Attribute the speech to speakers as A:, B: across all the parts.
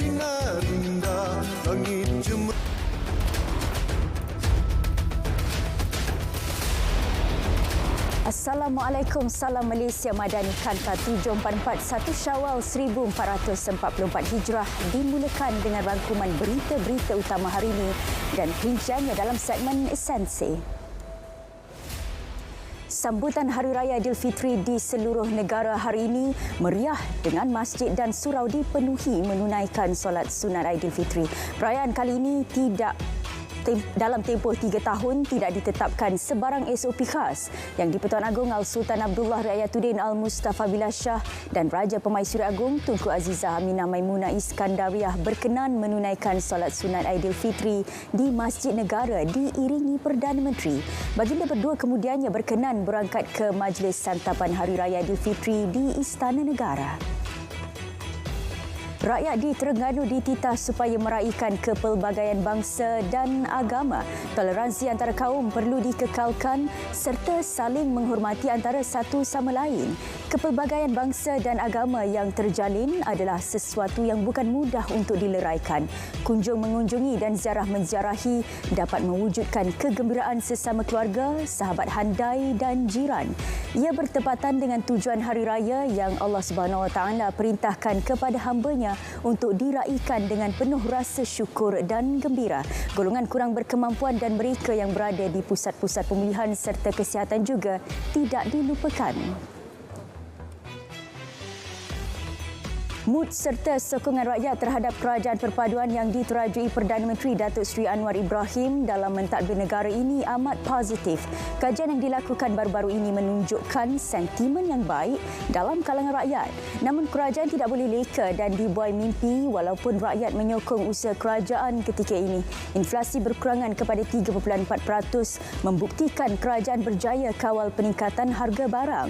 A: Singarinda langit cemerlang.
B: Assalamualaikum, salam Malaysia Madani Kanta 744 Syawal 1444 Hijrah dimulakan dengan rangkuman berita-berita utama hari ini dan rinciannya dalam segmen Esensi. Sambutan Hari Raya Aidilfitri di seluruh negara hari ini meriah dengan masjid dan surau dipenuhi menunaikan solat sunat Aidilfitri. Perayaan kali ini dalam tempoh 3 tahun tidak ditetapkan sebarang SOP khas yang di-Pertuan Agong Al-Sultan Abdullah Riayatuddin Al-Mustafa Billah Shah dan Raja Pemaisuri Agong Tunku Azizah Aminah Maimunah Iskandariah berkenan menunaikan solat sunat Aidilfitri di Masjid Negara diiringi Perdana Menteri. Baginda berdua kemudiannya berkenan berangkat ke majlis santapan Hari Raya Aidilfitri di Istana Negara. Rakyat di Terengganu dititah supaya meraihkan kepelbagaian bangsa dan agama. Toleransi antara kaum perlu dikekalkan serta saling menghormati antara satu sama lain. Kepelbagaian bangsa dan agama yang terjalin adalah sesuatu yang bukan mudah untuk dileraikan. Kunjung mengunjungi dan ziarah menziarahi dapat mewujudkan kegembiraan sesama keluarga, sahabat handai dan jiran. Ia bertepatan dengan tujuan Hari Raya yang Allah Subhanahu Wa Taala perintahkan kepada hamba-Nya untuk diraikan dengan penuh rasa syukur dan gembira. Golongan kurang berkemampuan dan mereka yang berada di pusat-pusat pemulihan serta kesihatan juga tidak dilupakan. Mood serta sokongan rakyat terhadap kerajaan perpaduan yang diterajui Perdana Menteri Datuk Seri Anwar Ibrahim dalam mentadbir negara ini amat positif. Kajian yang dilakukan baru-baru ini menunjukkan sentimen yang baik dalam kalangan rakyat. Namun kerajaan tidak boleh leka dan dibuai mimpi walaupun rakyat menyokong usaha kerajaan ketika ini. Inflasi berkurangan kepada 3.4% membuktikan kerajaan berjaya kawal peningkatan harga barang.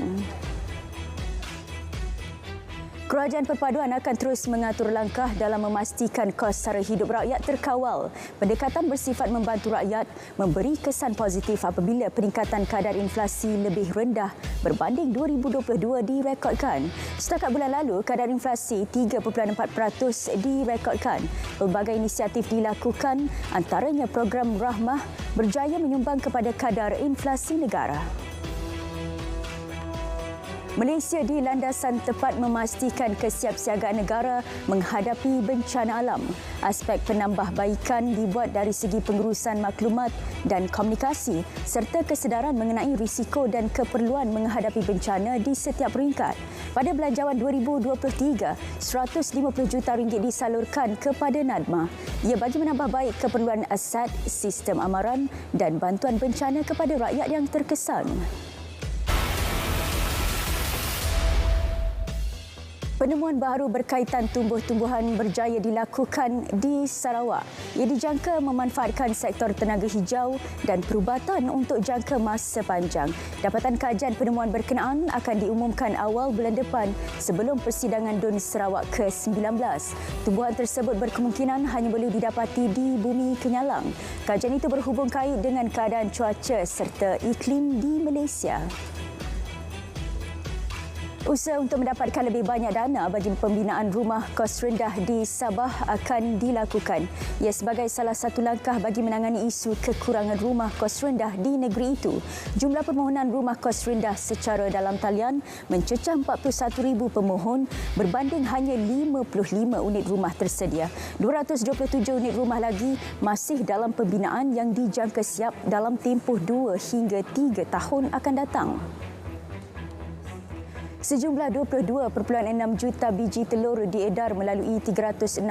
B: Kerajaan perpaduan akan terus mengatur langkah dalam memastikan kos sara hidup rakyat terkawal. Pendekatan bersifat membantu rakyat memberi kesan positif apabila peningkatan kadar inflasi lebih rendah berbanding 2022 direkodkan. Setakat bulan lalu, kadar inflasi 3.4% direkodkan. Pelbagai inisiatif dilakukan, antaranya program Rahmah berjaya menyumbang kepada kadar inflasi negara. Malaysia di landasan tepat memastikan kesiapsiagaan negara menghadapi bencana alam. Aspek penambahbaikan dibuat dari segi pengurusan maklumat dan komunikasi serta kesedaran mengenai risiko dan keperluan menghadapi bencana di setiap peringkat. Pada belanjawan 2023, 150 juta ringgit disalurkan kepada NADMA. Ia bagi menambah baik keperluan aset, sistem amaran dan bantuan bencana kepada rakyat yang terkesan. Penemuan baru berkaitan tumbuh-tumbuhan berjaya dilakukan di Sarawak. Ia dijangka memanfaatkan sektor tenaga hijau dan perubatan untuk jangka masa panjang. Dapatan kajian penemuan berkenaan akan diumumkan awal bulan depan sebelum persidangan DUN Sarawak ke-19. Tumbuhan tersebut berkemungkinan hanya boleh didapati di bumi kenyalang. Kajian itu berhubung kait dengan keadaan cuaca serta iklim di Malaysia. Usaha untuk mendapatkan lebih banyak dana bagi pembinaan rumah kos rendah di Sabah akan dilakukan. Ia sebagai salah satu langkah bagi menangani isu kekurangan rumah kos rendah di negeri itu. Jumlah permohonan rumah kos rendah secara dalam talian mencecah 41,000 pemohon berbanding hanya 55 unit rumah tersedia. 227 unit rumah lagi masih dalam pembinaan yang dijangka siap dalam tempoh 2 hingga 3 tahun akan datang. Sejumlah 22.6 juta biji telur diedar melalui 369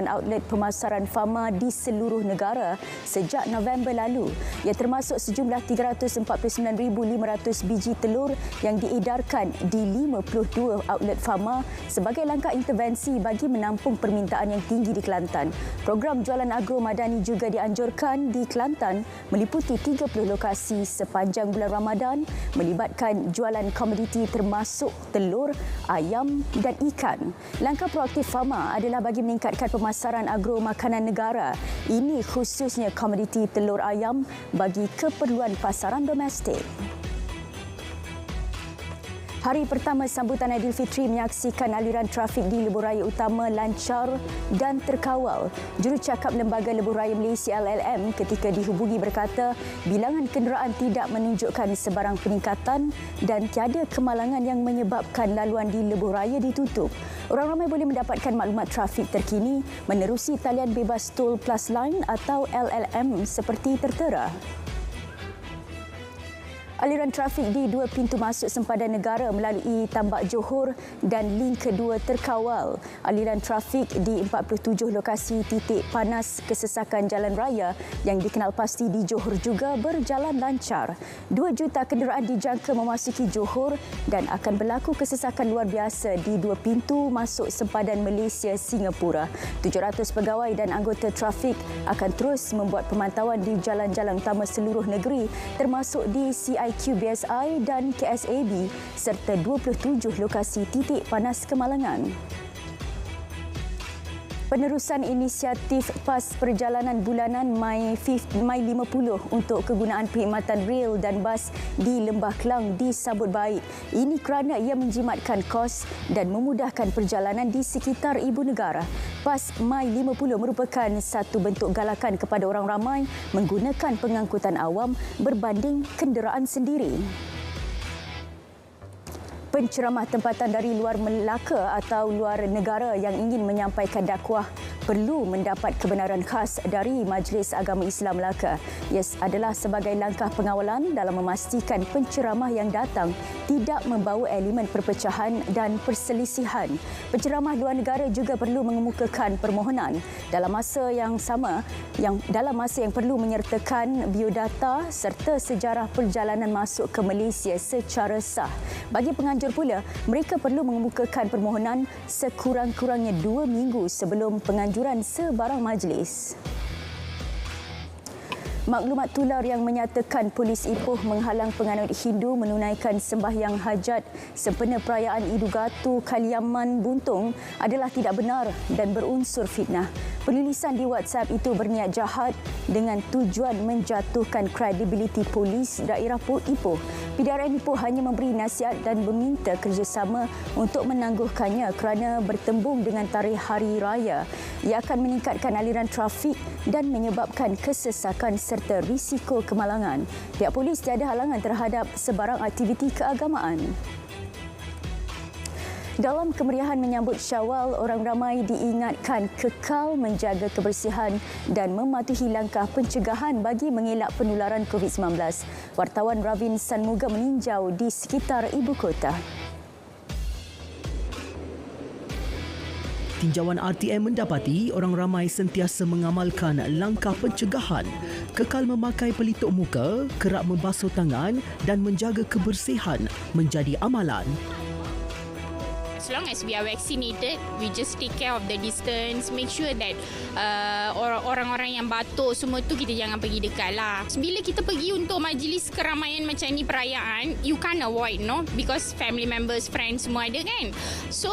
B: outlet pemasaran Fama di seluruh negara sejak November lalu. Ia termasuk sejumlah 349,500 biji telur yang diedarkan di 52 outlet Fama sebagai langkah intervensi bagi menampung permintaan yang tinggi di Kelantan. Program jualan agro madani juga dianjurkan di Kelantan meliputi 30 lokasi sepanjang bulan Ramadan melibatkan jualan komoditi termasuk telur, ayam dan ikan. Langkah proaktif Fama adalah bagi meningkatkan pemasaran agro makanan negara. Ini khususnya komoditi telur ayam bagi keperluan pasaran domestik. Hari pertama sambutan Aidilfitri menyaksikan aliran trafik di lebuh raya utama lancar dan terkawal. Jurucakap Lembaga Lebuh Raya Malaysia LLM ketika dihubungi berkata bilangan kenderaan tidak menunjukkan sebarang peningkatan dan tiada kemalangan yang menyebabkan laluan di lebuh raya ditutup. Orang ramai boleh mendapatkan maklumat trafik terkini menerusi talian bebas Tol Plus Line atau LLM seperti tertera. Aliran trafik di dua pintu masuk sempadan negara melalui Tambak Johor dan link kedua terkawal. Aliran trafik di 47 lokasi titik panas kesesakan jalan raya yang dikenal pasti di Johor juga berjalan lancar. 2 juta kenderaan dijangka memasuki Johor dan akan berlaku kesesakan luar biasa di dua pintu masuk sempadan Malaysia-Singapura. 700 pegawai dan anggota trafik akan terus membuat pemantauan di jalan-jalan utama seluruh negeri termasuk di QBSI dan KSAB serta 27 lokasi titik panas kemalangan. Penerusan inisiatif PAS Perjalanan Bulanan Mai 50 untuk kegunaan perkhidmatan rel dan bas di Lembah Kelang disambut baik. Ini kerana ia menjimatkan kos dan memudahkan perjalanan di sekitar ibu negara. PAS Mai 50 merupakan satu bentuk galakan kepada orang ramai menggunakan pengangkutan awam berbanding kenderaan sendiri. Penceramah tempatan dari luar Melaka atau luar negara yang ingin menyampaikan dakwah perlu mendapat kebenaran khas dari Majlis Agama Islam Melaka. Ia adalah sebagai langkah pengawalan dalam memastikan penceramah yang datang tidak membawa elemen perpecahan dan perselisihan. Penceramah luar negara juga perlu mengemukakan permohonan dalam masa yang perlu menyertakan biodata serta sejarah perjalanan masuk ke Malaysia secara sah. Bagi penganjur pula, mereka perlu mengemukakan permohonan sekurang-kurangnya 2 minggu sebelum penganjuran sebarang majlis. Maklumat tular yang menyatakan polis Ipoh menghalang penganut Hindu menunaikan sembahyang hajat sempena perayaan Idugatu Kaliaman Buntung adalah tidak benar dan berunsur fitnah. Penulisan di WhatsApp itu berniat jahat dengan tujuan menjatuhkan kredibiliti polis daerah Ipoh. PDRN Ipoh hanya memberi nasihat dan meminta kerjasama untuk menangguhkannya kerana bertembung dengan tarikh hari raya. Ia akan meningkatkan aliran trafik dan menyebabkan kesesakan serta risiko kemalangan. Pihak polis tiada halangan terhadap sebarang aktiviti keagamaan. Dalam kemeriahan menyambut Syawal, orang ramai diingatkan kekal menjaga kebersihan dan mematuhi langkah pencegahan bagi mengelak penularan COVID-19. Wartawan Ravin Sanmuga meninjau di sekitar ibu kota.
C: Tinjauan RTM mendapati orang ramai sentiasa mengamalkan langkah pencegahan, kekal memakai pelitup muka, kerap membasuh tangan dan menjaga kebersihan menjadi amalan.
D: As long as we are vaccinated, we just take care of the distance, make sure that orang-orang yang batuk semua tu kita jangan pergi dekat lah. Bila kita pergi untuk majlis keramaian macam ni perayaan, you can't avoid, no? Because family members, friends semua ada kan. So,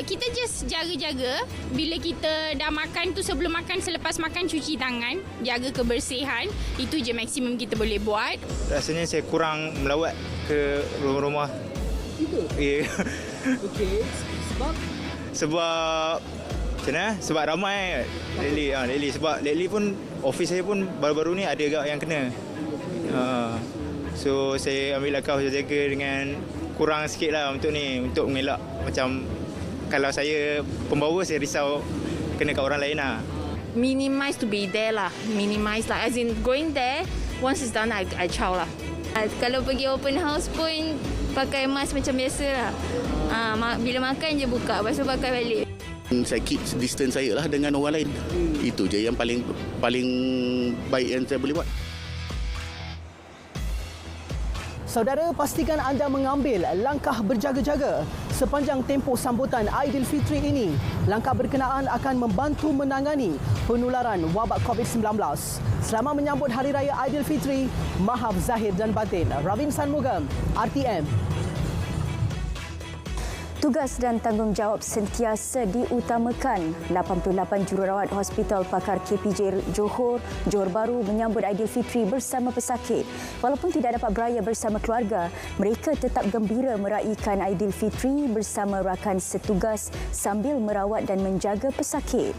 D: kita just jaga-jaga. Bila kita dah makan tu, sebelum makan, selepas makan cuci tangan, jaga kebersihan. Itu je maksimum kita boleh buat.
E: Rasanya saya kurang melawat ke rumah-rumah.
C: Itu?
E: Ya.
C: Okey,
E: Sebab macam mana? Sebab ramai lately. Sebab lately pun office saya pun baru-baru ni ada agak yang kena. So saya ambil langkah jaga dengan kurang sikit lah untuk mengelak. Macam kalau saya pembawa, saya risau kena kat orang lain lah.
F: Minimize to be there lah. Minimize lah. As in going there, once it's done, I chow lah. Kalau pergi open house pun pakai mask macam biasa lah. Bila makan je buka, lepas tu pakai balik.
G: Saya keep distance saya lah dengan orang lain. Itu je yang paling baik yang saya boleh buat.
C: Saudara, pastikan anda mengambil langkah berjaga-jaga sepanjang tempoh sambutan Aidilfitri ini. Langkah berkenaan akan membantu menangani penularan wabak COVID-19. Selama menyambut Hari Raya Aidilfitri, maaf zahir dan batin. Ravin Sanmuga, RTM.
B: Tugas dan tanggungjawab sentiasa diutamakan. 88 jururawat Hospital Pakar KPJ Johor Baru menyambut Aidilfitri bersama pesakit. Walaupun tidak dapat beraya bersama keluarga, mereka tetap gembira meraihkan Aidilfitri bersama rakan setugas sambil merawat dan menjaga pesakit.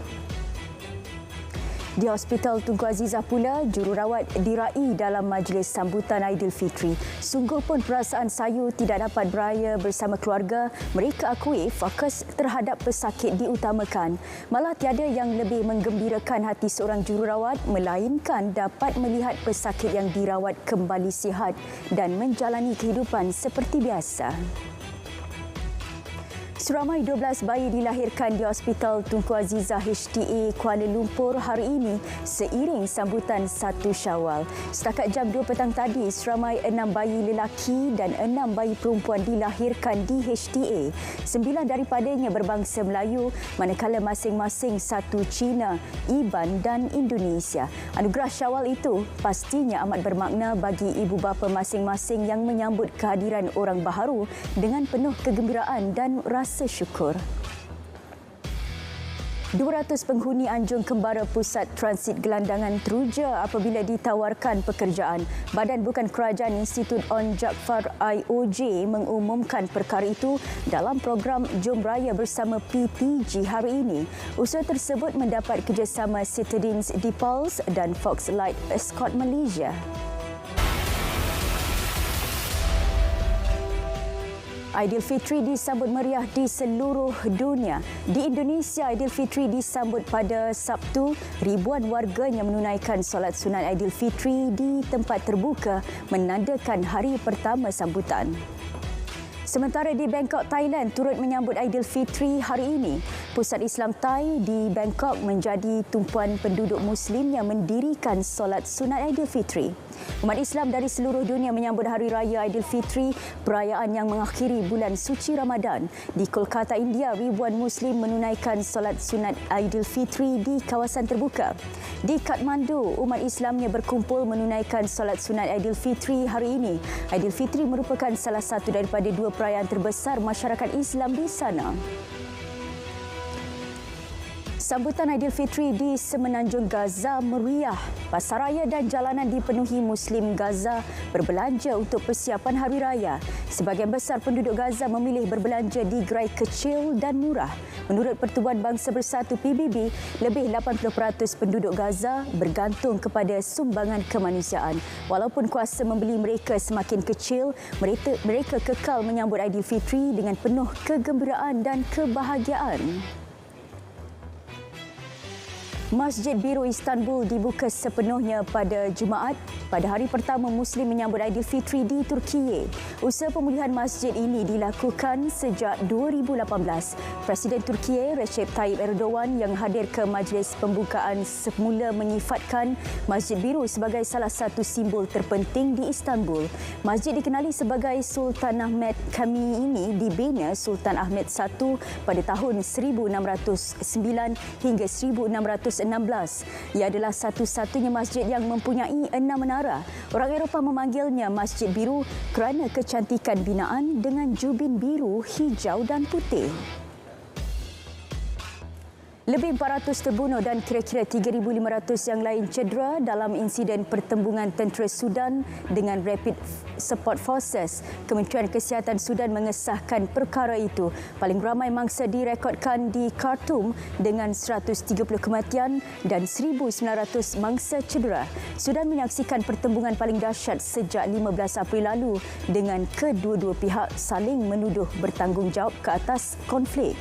B: Di Hospital Tunku Azizah pula, jururawat diraih dalam majlis sambutan Aidilfitri. Sungguh pun perasaan sayu tidak dapat beraya bersama keluarga. Mereka akui fokus terhadap pesakit diutamakan. Malah tiada yang lebih menggembirakan hati seorang jururawat melainkan dapat melihat pesakit yang dirawat kembali sihat dan menjalani kehidupan seperti biasa. Seramai 12 bayi dilahirkan di Hospital Tunku Azizah HDA Kuala Lumpur hari ini seiring sambutan 1 Syawal. Setakat jam 2 petang tadi, seramai 6 bayi lelaki dan 6 bayi perempuan dilahirkan di HDA. 9 daripadanya berbangsa Melayu, manakala masing-masing 1 Cina, Iban dan Indonesia. Anugerah Syawal itu pastinya amat bermakna bagi ibu bapa masing-masing yang menyambut kehadiran orang baharu dengan penuh kegembiraan dan rasa syukur. 200 penghuni Anjung Kembara Pusat Transit Gelandangan teruja apabila ditawarkan pekerjaan. Badan Bukan Kerajaan Institut On Jaafar IOJ mengumumkan perkara itu dalam program Jom Raya Bersama PTG hari ini. Usaha tersebut mendapat kerjasama Citadines Depulse dan Foxlight Escort Malaysia. Aidilfitri disambut meriah di seluruh dunia. Di Indonesia, Aidilfitri disambut pada Sabtu. Ribuan warganya menunaikan solat sunat Aidilfitri di tempat terbuka menandakan hari pertama sambutan. Sementara di Bangkok, Thailand turut menyambut Aidilfitri hari ini. Pusat Islam Thai di Bangkok menjadi tumpuan penduduk Muslim yang mendirikan solat sunat Aidilfitri. Umat Islam dari seluruh dunia menyambut Hari Raya Aidilfitri, perayaan yang mengakhiri bulan suci Ramadan. Di Kolkata, India, ribuan Muslim menunaikan solat sunat Aidilfitri di kawasan terbuka. Di Kathmandu, umat Islamnya berkumpul menunaikan solat sunat Aidilfitri hari ini. Aidilfitri merupakan salah satu daripada 2 perayaan terbesar masyarakat Islam di sana. Sambutan Aidilfitri di Semenanjung Gaza meriah. Pasaraya dan jalanan dipenuhi Muslim Gaza berbelanja untuk persiapan Hari Raya. Sebahagian besar penduduk Gaza memilih berbelanja di gerai kecil dan murah. Menurut Pertubuhan Bangsa Bersatu PBB, lebih 80% penduduk Gaza bergantung kepada sumbangan kemanusiaan. Walaupun kuasa membeli mereka semakin kecil, mereka kekal menyambut Aidilfitri dengan penuh kegembiraan dan kebahagiaan. Masjid Biru Istanbul dibuka sepenuhnya pada Jumaat pada hari pertama Muslim menyambut Aidilfitri di Turkiye. Usaha pemulihan masjid ini dilakukan sejak 2018. Presiden Turkiye Recep Tayyip Erdogan yang hadir ke majlis pembukaan semula menyifatkan Masjid Biru sebagai salah satu simbol terpenting di Istanbul. Masjid dikenali sebagai Sultan Ahmed Kami ini dibina Sultan Ahmed I pada tahun 1609 hingga 1616. Ia adalah satu-satunya masjid yang mempunyai 6 menara. Orang Eropah memanggilnya Masjid Biru kerana kecantikan binaan dengan jubin biru, hijau dan putih. Lebih 400 terbunuh dan kira-kira 3,500 yang lain cedera dalam insiden pertembungan tentera Sudan dengan Rapid Support Forces. Kementerian Kesihatan Sudan mengesahkan perkara itu. Paling ramai mangsa direkodkan di Khartoum dengan 130 kematian dan 1,900 mangsa cedera. Sudan menyaksikan pertembungan paling dahsyat sejak 15 April lalu dengan kedua-dua pihak saling menuduh bertanggungjawab ke atas konflik.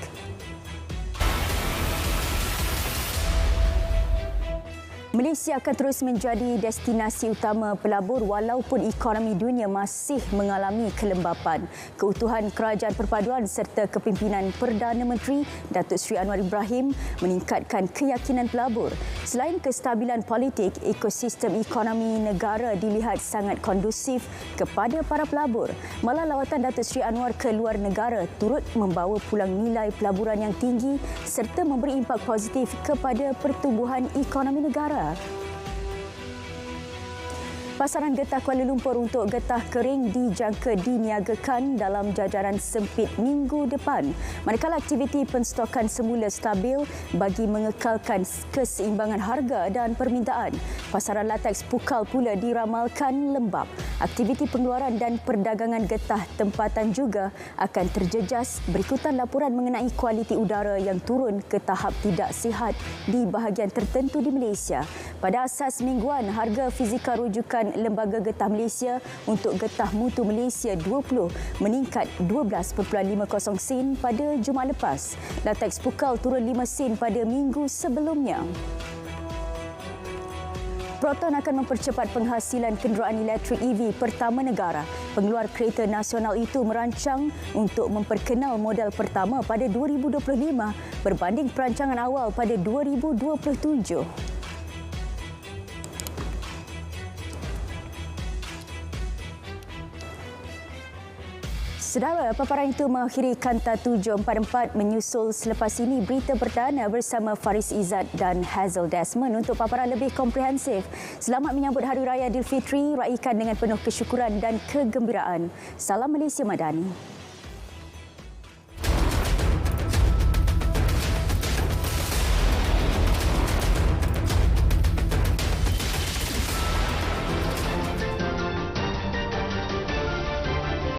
B: Malaysia akan terus menjadi destinasi utama pelabur walaupun ekonomi dunia masih mengalami kelembapan. Keutuhan Kerajaan Perpaduan serta kepimpinan Perdana Menteri Datuk Seri Anwar Ibrahim meningkatkan keyakinan pelabur. Selain kestabilan politik, ekosistem ekonomi negara dilihat sangat kondusif kepada para pelabur. Malah lawatan Datuk Seri Anwar ke luar negara turut membawa pulang nilai pelaburan yang tinggi serta memberi impak positif kepada pertumbuhan ekonomi negara. Pasaran getah Kuala Lumpur untuk getah kering dijangka diniagakan dalam jajaran sempit minggu depan. Manakala aktiviti penstokan semula stabil bagi mengekalkan keseimbangan harga dan permintaan. Pasaran lateks Pukal pula diramalkan lembap. Aktiviti pengeluaran dan perdagangan getah tempatan juga akan terjejas berikutan laporan mengenai kualiti udara yang turun ke tahap tidak sihat di bahagian tertentu di Malaysia. Pada asas mingguan, harga fizikal rujukan Lembaga Getah Malaysia untuk getah mutu Malaysia 20 meningkat 12.50 sen pada Jumaat lepas. Lateks Pukal turun 5 sen pada minggu sebelumnya. Proton akan mempercepat penghasilan kenderaan elektrik EV pertama negara. Pengeluar kereta nasional itu merancang untuk memperkenal model pertama pada 2025 berbanding perancangan awal pada 2027. Saudara, paparan itu mengakhiri Kanta 744 menyusul selepas ini berita perdana bersama Faris Izzat dan Hazel Desmond untuk paparan lebih komprehensif. Selamat menyambut Hari Raya Aidilfitri, raikan dengan penuh kesyukuran dan kegembiraan. Salam Malaysia Madani.